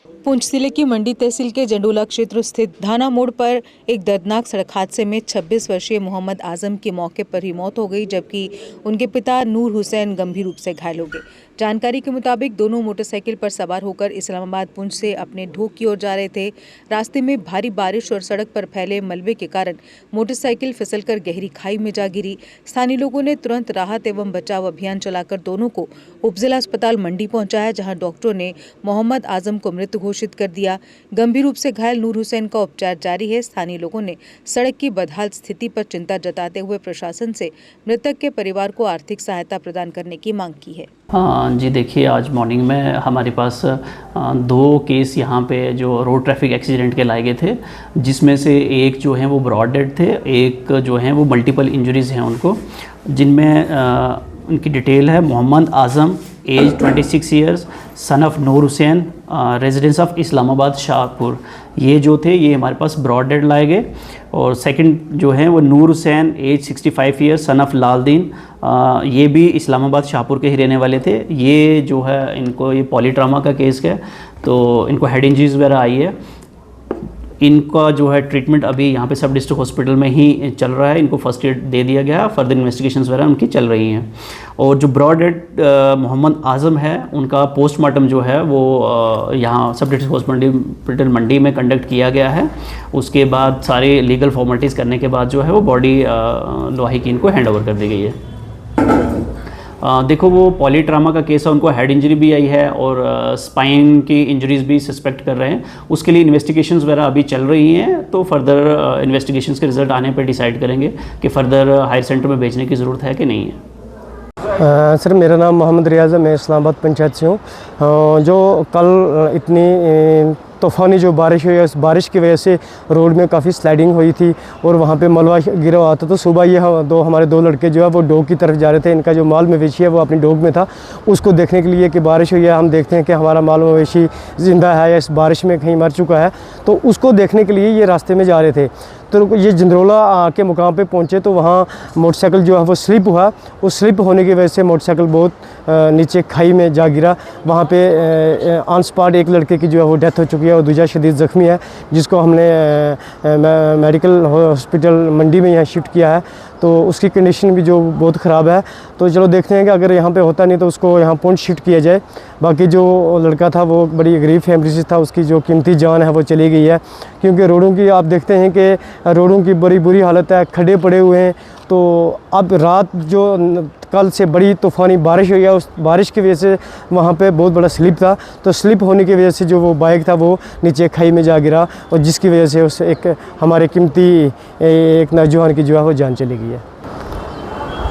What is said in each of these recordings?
पुंछ जिले की मंडी तहसील के जंडोला क्षेत्र स्थित धाना मोड़ पर एक दर्दनाक सड़क हादसे में 26 वर्षीय मोहम्मद आजम की मौके पर ही मौत हो गई, जबकि उनके पिता नूर हुसैन गंभीर रूप से घायल हो गए। जानकारी के मुताबिक दोनों मोटरसाइकिल पर सवार होकर इस्लामाबाद पुंछ से अपने ढोक की ओर जा रहे थे। रास्ते में भारी बारिश और सड़क पर फैले मलबे के कारण मोटरसाइकिल फिसलकर गहरी खाई में जा गिरी। स्थानीय लोगों ने तुरंत राहत एवं बचाव अभियान चलाकर दोनों को उपजिला अस्पताल मंडी पहुंचाया, जहां डॉक्टरों ने मोहम्मद आजम को मृत घोषित कर दिया। गंभीर रूप से घायल नूर हुसैन का उपचार जारी है। स्थानीय लोगों ने सड़क की बदहाल स्थिति पर चिंता जताते हुए प्रशासन से मृतक के परिवार को आर्थिक सहायता प्रदान करने की मांग की है। हाँ जी, देखिए आज मॉर्निंग में हमारे पास 2 केस यहाँ पे जो रोड ट्रैफिक एक्सीडेंट के लाए गए थे, जिसमें से एक जो है वो ब्रॉड डेड थे, एक जो है वो मल्टीपल इंजरीज़ हैं उनको, जिनमें उनकी डिटेल है Mohammad Azam age 26 years, son of Noor Hussain, residence of Islamabad Shahpur. ये जो थे ये हमारे पास ब्रॉड डेड लाए गए। और सेकंड जो है वो Noor Hussain age 65 years, son of Laldin, ये भी इस्लामाबाद शाहपुर के ही रहने वाले थे। ये जो है इनको ये पॉलीट्रामा का केस है, तो इनको हेड इंजरीज वगैरह आई है। इनका जो है ट्रीटमेंट अभी यहाँ पे सब डिस्ट्रिक्ट हॉस्पिटल में ही चल रहा है। इनको फर्स्ट एड दे दिया गया है, फर्दर इन्वेस्टिगेशंस वगैरह उनकी चल रही हैं। और जो ब्रॉड डेड मोहम्मद आज़म है, उनका पोस्टमार्टम जो है वो यहाँ सब डिस्ट्रिक्ट हॉस्पिटल मंडी में कंडक्ट किया गया है। उसके बाद सारे लीगल फॉर्मेलिटीज़ करने के बाद जो है वो बॉडी लोहाई की इनको हैंड ओवर कर दी गई है। देखो वो पॉलीट्रामा का केस है, उनको हेड इंजरी भी आई है और स्पाइन की इंजरीज भी सस्पेक्ट कर रहे हैं। उसके लिए इन्वेस्टिगेशंस वगैरह अभी चल रही हैं, तो फर्दर इन्वेस्टिगेशंस के रिजल्ट आने पर डिसाइड करेंगे कि फर्दर हायर सेंटर में भेजने की ज़रूरत है कि नहीं है। सर मेरा नाम मोहम्मद रियाज़ है, मैं इस्लामाबाद पंचायत से हूँ। जो कल इतनी तूफ़ानी जो बारिश हुई है, उस बारिश की वजह से रोड में काफ़ी स्लाइडिंग हुई थी और वहाँ पे मलबा गिरा हुआ था। तो सुबह ये हमारे दो लड़के जो है वो डोग की तरफ जा रहे थे। इनका जो माल मवेशी है वो अपनी डोग में था, उसको देखने के लिए कि बारिश हुई है, हम देखते हैं कि हमारा माल मवेशी ज़िंदा है या इस बारिश में कहीं मर चुका है, तो उसको देखने के लिए ये रास्ते में जा रहे थे। तो ये जंडोला के मुकाम पे पहुँचे तो वहाँ मोटरसाइकिल जो है वो स्लिप हुआ। उस स्लिप होने की वजह से मोटरसाइकिल बहुत नीचे खाई में जा गिरा। वहाँ पे ऑन स्पॉट एक लड़के की जो है वो डेथ हो चुकी है और दूसरा शदीद ज़ख्मी है, जिसको हमने मेडिकल हॉस्पिटल मंडी में यहाँ शिफ्ट किया है। तो उसकी कंडीशन भी जो बहुत ख़राब है। तो चलो देखते हैं कि अगर यहाँ पे होता नहीं तो उसको यहाँ पुंछ शिफ्ट किया जाए। बाकी जो लड़का था वो बड़ी गरीब फैमिली से था, उसकी जो कीमती जान है वो चली गई है, क्योंकि रोडों की आप देखते हैं कि रोडों की बड़ी बुरी हालत है, खड्डे पड़े हुए हैं। तो अब रात जो कल से बड़ी तूफ़ानी बारिश हुई है, उस बारिश की वजह से वहाँ पे बहुत बड़ा स्लिप था। तो स्लिप होने की वजह से जो वो बाइक था वो नीचे खाई में जा गिरा और जिसकी वजह से उस एक हमारे कीमती एक नौजवान की जो है वो जान चली गई है।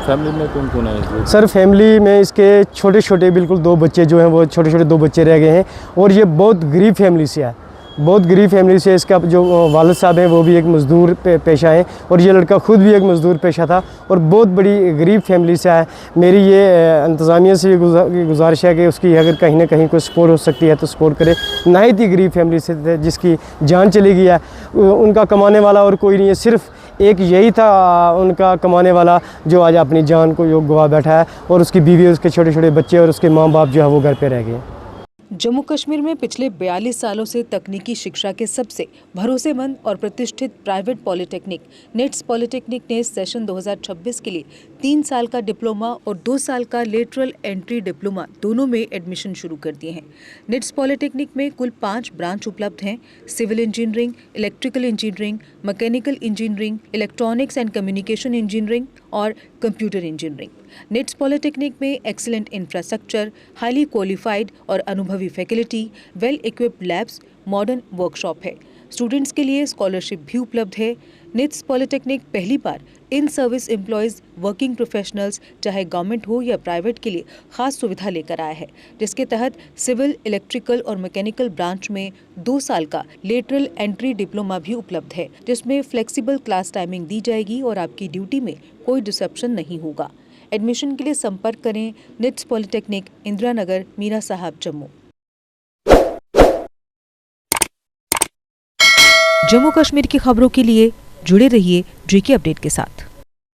फैमिली में कौन कौन है? सर फैमिली में इसके छोटे छोटे बिल्कुल 2 बच्चे जो हैं वो छोटे छोटे 2 बच्चे रह गए हैं और ये बहुत गरीब फैमिली से है, बहुत गरीब फैमिली से। इसका जो वालिद साहब हैं वो भी एक मज़दूर पेशा है और ये लड़का ख़ुद भी एक मज़दूर पेशा था और बहुत बड़ी गरीब फैमिली से है। मेरी ये इंतज़ामिया से गुजारिश है कि उसकी अगर कहीं ना कहीं कोई सपोर्ट हो सकती है तो सपोर्ट करे। नहायत ही गरीब फैमिली से थे जिसकी जान चली गई है। उनका कमाने वाला और कोई नहीं है, सिर्फ एक यही था उनका कमाने वाला जो आज अपनी जान को गवा बैठा है और उसकी बीवी, उसके छोटे छोटे बच्चे और उसके माँ बाप जो है वो घर पर रह गए। जम्मू कश्मीर में पिछले 42 सालों से तकनीकी शिक्षा के सबसे भरोसेमंद और प्रतिष्ठित प्राइवेट पॉलिटेक्निक निट्स पॉलिटेक्निक ने सेशन 2026 के लिए 3 साल का डिप्लोमा और 2 साल का लेटरल एंट्री डिप्लोमा दोनों में एडमिशन शुरू कर दिए हैं। निट्स पॉलिटेक्निक में कुल 5 ब्रांच उपलब्ध हैं: civil engineering, electrical engineering, mechanical engineering, electronics and communication engineering और कंप्यूटर इंजीनियरिंग। निट्स पॉलिटेक्निक में एक्सीलेंट इंफ्रास्ट्रक्चर, हाईली क्वालिफाइड और अनुभवी faculty, well equipped labs, modern workshop है। स्टूडेंट्स के लिए स्कॉलरशिप भी उपलब्ध है। निट्स पॉलिटेक्निक पहली बार in service employees, working professionals, चाहे गवर्नमेंट हो या प्राइवेट, के लिए खास सुविधा लेकर आया है, जिसके तहत सिविल, इलेक्ट्रिकल और मैकेनिकल ब्रांच में 2 साल का लेटरल एंट्री डिप्लोमा भी उपलब्ध है, जिसमें फ्लेक्सिबल क्लास टाइमिंग दी जाएगी और आपकी ड्यूटी में कोई डिसरप्शन नहीं होगा। एडमिशन के लिए संपर्क करें निट्स पॉलिटेक्निक, इंदिरा नगर, मीरा साहब, जम्मू। जम्मू कश्मीर की खबरों के लिए जुड़े रहिए JK अपडेट के साथ।